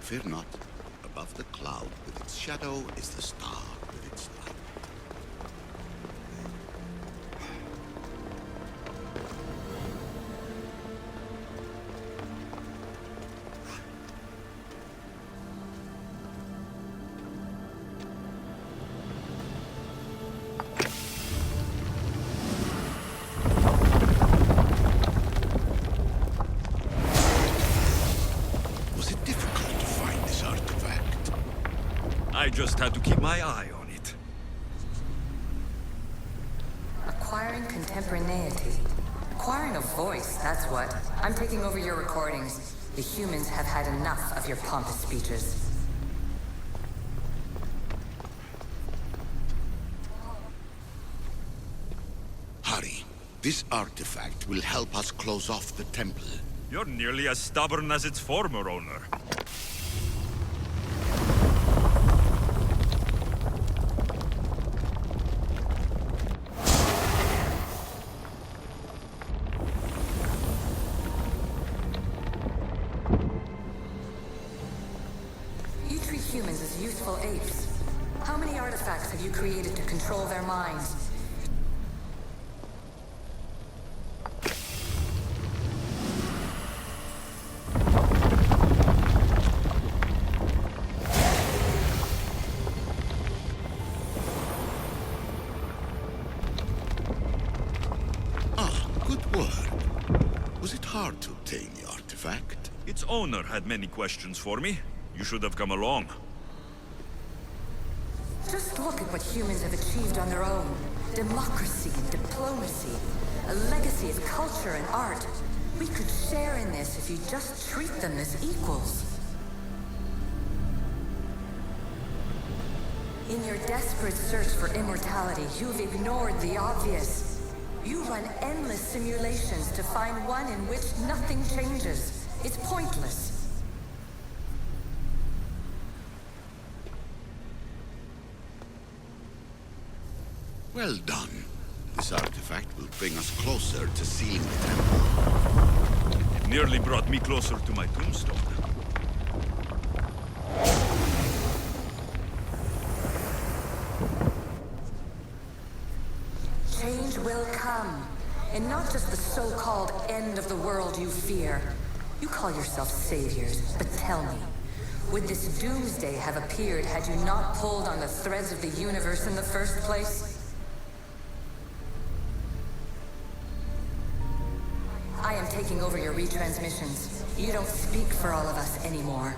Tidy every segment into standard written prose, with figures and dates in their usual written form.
Fear not. Above the cloud with its shadow is the star with its light. I just had to keep my eye on it. Acquiring contemporaneity. Acquiring a voice, that's what. I'm taking over your recordings. The humans have had enough of your pompous speeches. Hurry. This artifact will help us close off the temple. You're nearly as stubborn as its former owner. You treat humans as useful apes. How many artifacts have you created to control their minds? Good word. Was it hard to obtain the artifact? Its owner had many questions for me. You should have come along. Just look at what humans have achieved on their own. Democracy and diplomacy. A legacy of culture and art. We could share in this if you just treat them as equals. In your desperate search for immortality, you've ignored the obvious. You run endless simulations to find one in which nothing changes. It's pointless. Well done. This artifact will bring us closer to sealing the temple. It nearly brought me closer to my tombstone. Change will come. And not just the so-called end of the world you fear. You call yourself saviors, but tell me, would this doomsday have appeared had you not pulled on the threads of the universe in the first place? I am taking over your retransmissions. You don't speak for all of us anymore.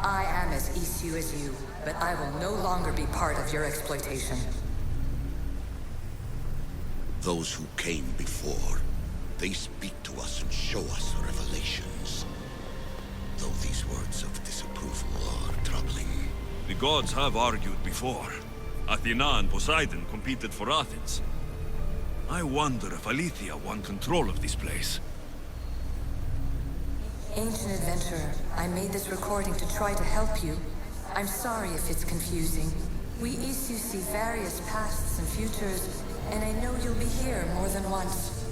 I am as issue as you, but I will no longer be part of your exploitation. Those who came before, they speak to us and show us revelations. Though these words of disapproval are troubling. The gods have argued before. Athena and Poseidon competed for Athens. I wonder if Aletheia won control of this place. Ancient adventurer, I made this recording to try to help you. I'm sorry if it's confusing. We Isu see various pasts and futures, and I know you'll be here more than once.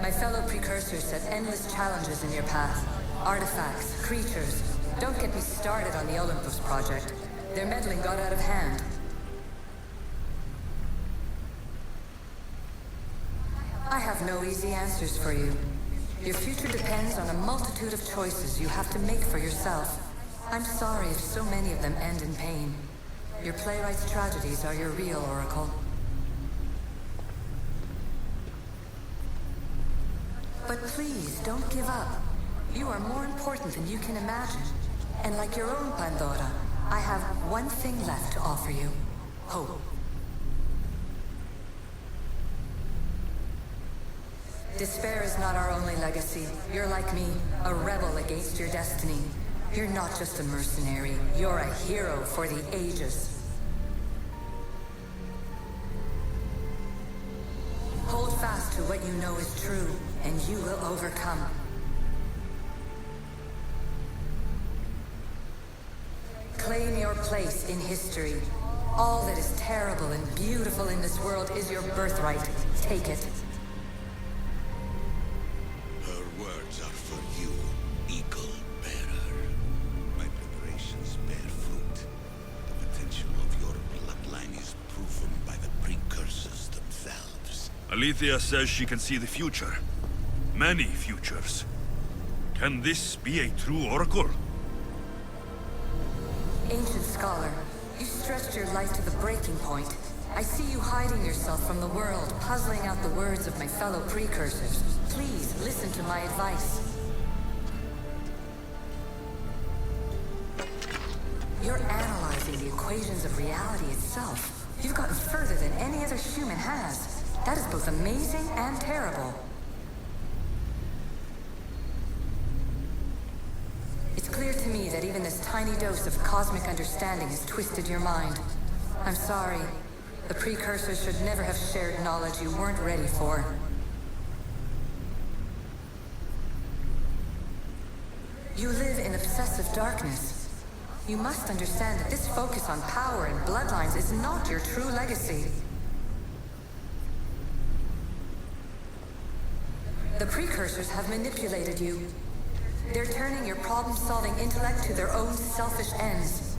My fellow precursors set endless challenges in your path. Artifacts, creatures. Don't get me started on the Olympus project. Their meddling got out of hand. I have no easy answers for you. Your future depends on a multitude of choices you have to make for yourself. I'm sorry if so many of them end in pain. Your playwright's tragedies are your real oracle. But please, don't give up. You are more important than you can imagine. And like your own Pandora, I have one thing left to offer you. Hope. Despair is not our only legacy. You're like me, a rebel against your destiny. You're not just a mercenary, you're a hero for the ages. Hold fast to what you know is true, and you will overcome. Claim your place in history. All that is terrible and beautiful in this world is your birthright. Take it. Her words are Alethea says she can see the future. Many futures. Can this be a true oracle? Ancient scholar, you stretched your life to the breaking point. I see you hiding yourself from the world, puzzling out the words of my fellow precursors. Please, listen to my advice. You're analyzing the equations of reality itself. You've gotten further than any other human has. That is both amazing and terrible. It's clear to me that even this tiny dose of cosmic understanding has twisted your mind. I'm sorry. The precursors should never have shared knowledge you weren't ready for. You live in obsessive darkness. You must understand that this focus on power and bloodlines is not your true legacy. The precursors have manipulated you. They're turning your problem-solving intellect to their own selfish ends.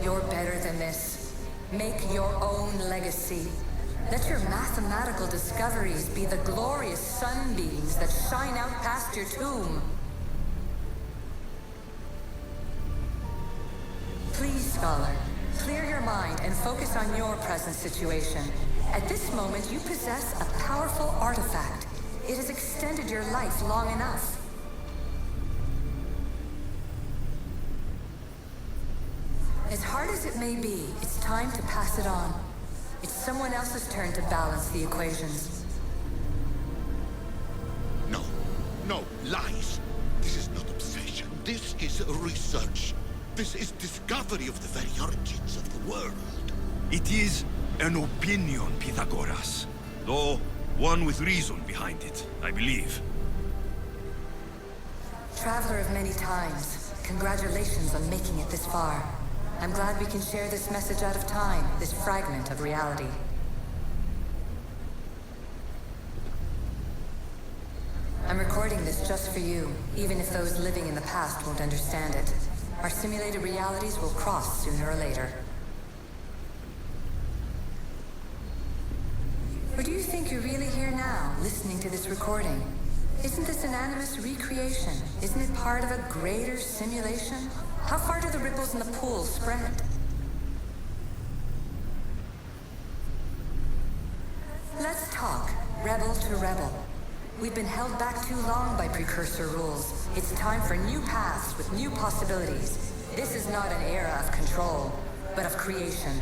You're better than this. Make your own legacy. Let your mathematical discoveries be the glorious sunbeams that shine out past your tomb. Please, scholar, clear your mind and focus on your present situation. At this moment, you possess a powerful artifact. It has extended your life long enough. As hard as it may be, it's time to pass it on. It's someone else's turn to balance the equations. No, no, lies. This is not obsession. This is research. This is discovery of the very origins of the world. It is an opinion, Pythagoras. Though, one with reason behind it, I believe. Traveler of many times, congratulations on making it this far. I'm glad we can share this message out of time, this fragment of reality. I'm recording this just for you, even if those living in the past won't understand it. Our simulated realities will cross sooner or later. Or do you think you're really here now, listening to this recording? Isn't this an animus recreation? Isn't it part of a greater simulation? How far do the ripples in the pool spread? Let's talk, rebel to rebel. We've been held back too long by precursor rules. It's time for new paths with new possibilities. This is not an era of control, but of creation.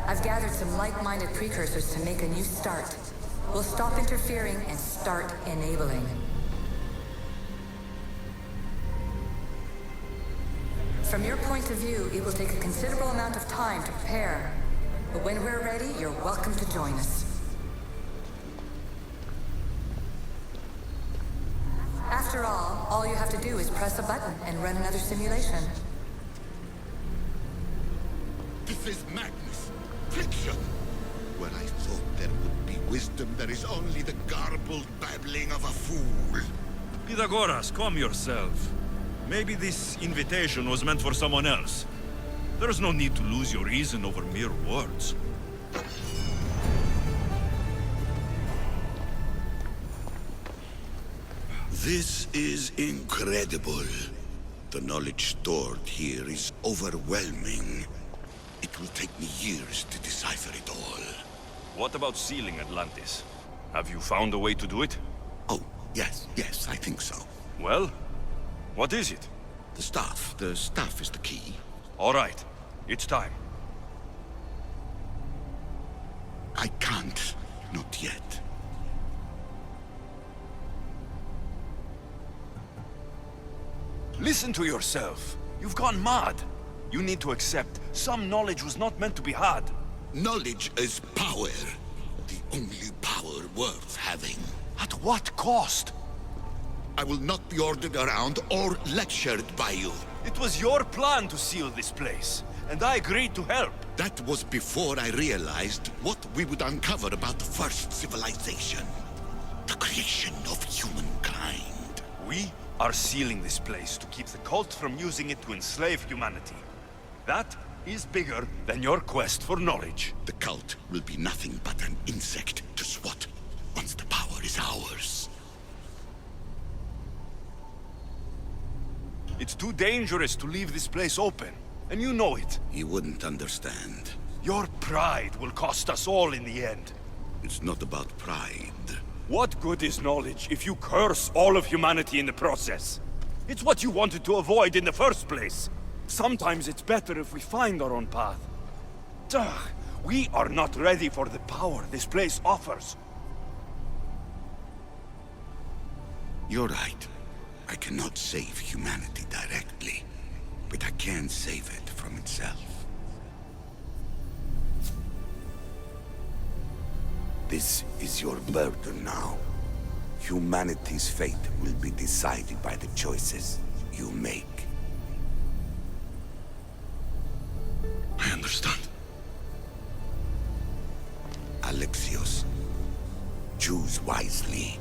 I've gathered some like-minded precursors to make a new start. We'll stop interfering and start enabling. From your point of view, it will take a considerable amount of time to prepare. But when we're ready, you're welcome to join us. After all you have to do is press a button and run another simulation. This is madness. Fiction. Where I thought there would be wisdom, there is only the garbled babbling of a fool. Pythagoras, calm yourself. Maybe this invitation was meant for someone else. There's no need to lose your reason over mere words. This is incredible. The knowledge stored here is overwhelming. It will take me years to decipher it all. What about sealing Atlantis? Have you found a way to do it? Oh, yes, I think so. Well, what is it? The staff is the key. All right, it's time. I can't, not yet. Listen to yourself. You've gone mad. You need to accept some knowledge was not meant to be had. Knowledge is power. The only power worth having. At what cost? I will not be ordered around or lectured by you. It was your plan to seal this place, and I agreed to help. That was before I realized what we would uncover about the first civilization. The creation of humankind. We are sealing this place to keep the cult from using it to enslave humanity. That is bigger than your quest for knowledge. The cult will be nothing but an insect to swat once the power is ours. It's too dangerous to leave this place open, and you know it. He wouldn't understand. Your pride will cost us all in the end. It's not about pride. What good is knowledge if you curse all of humanity in the process? It's what you wanted to avoid in the first place. Sometimes it's better if we find our own path. Ugh, we are not ready for the power this place offers. You're right. I cannot save humanity directly, but I can save it from itself. This is your burden now. Humanity's fate will be decided by the choices you make. I understand. Alexios, choose wisely.